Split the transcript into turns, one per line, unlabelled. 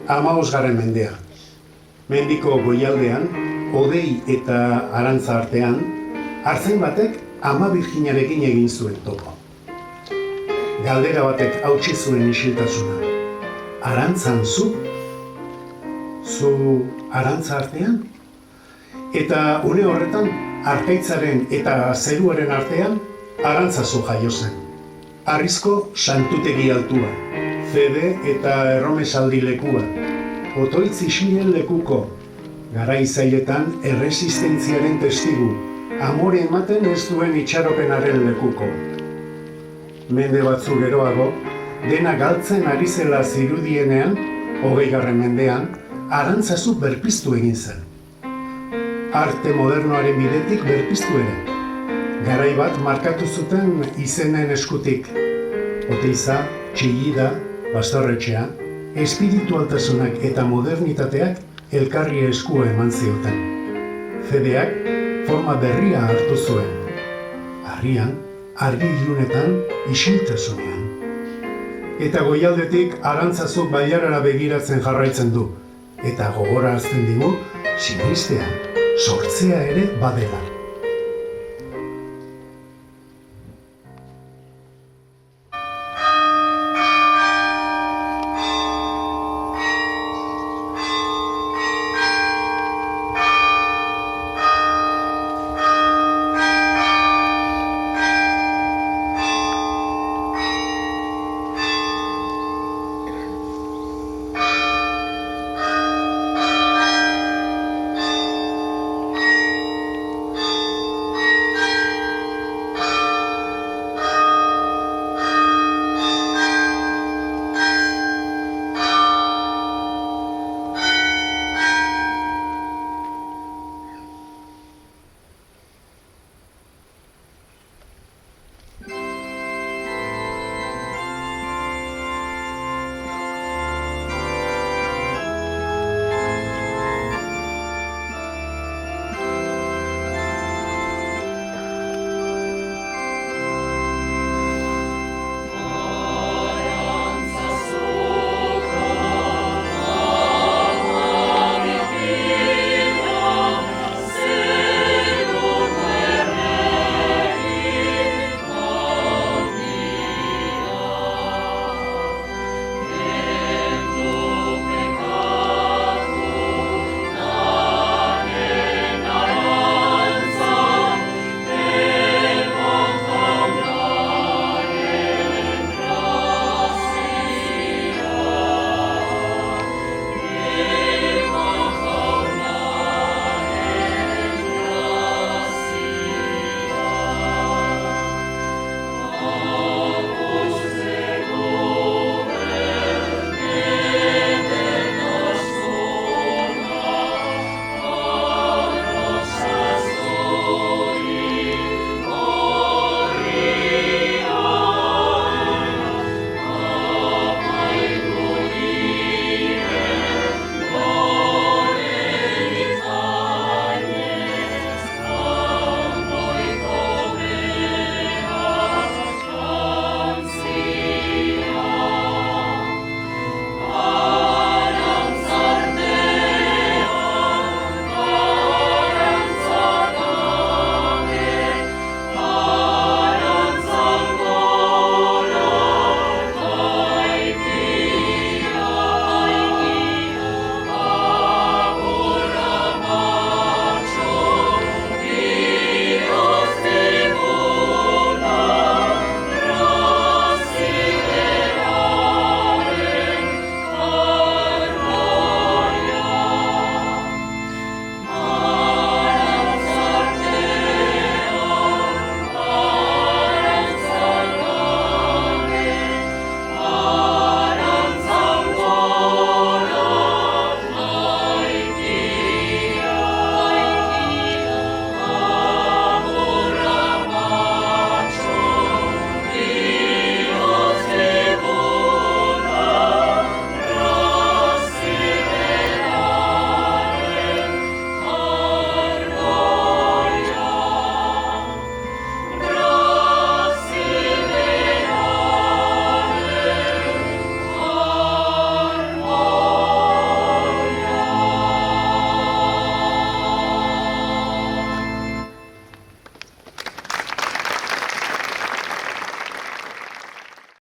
15. mendea. Mendiko goialdean, Odei eta Arantza artean, artzain batek Ama Birjinarekin egin zuen topo. Galdera batek hautsi zuen isiltasuna. Arantzan zu? Zu Arantza artean? Eta une horretan, Arkaitzaren eta zeruaren artean, Arantzazu jaio zen. Harrizko santutegi altua, fede eta erromesaldi lekua, otoitz isilen lekuko, garai zailetan erresistentziaren testigu, amore ematen ez duen itxaropenaren lekuko. Mende batzu geroago, dena galtzen ari zela zirudienean, 20. mendean, Arantzazu berpiztu egin zen. Arte modernoaren bidetik berpiztu ere. Garai bat markatu zuten izenen eskutik. Oteiza, Txillida, Bastorretxea, espiritualtasunak eta modernitateak elkarri eskua eman zioten. Fedeak forma berria hartu zuen. Harrian, argi ilunetan, isiltasunean. Eta goialdetik Arantzazu bailarara begiratzen jarraitzen du. Eta gogorazten digu, sinistea, sortzea ere badela.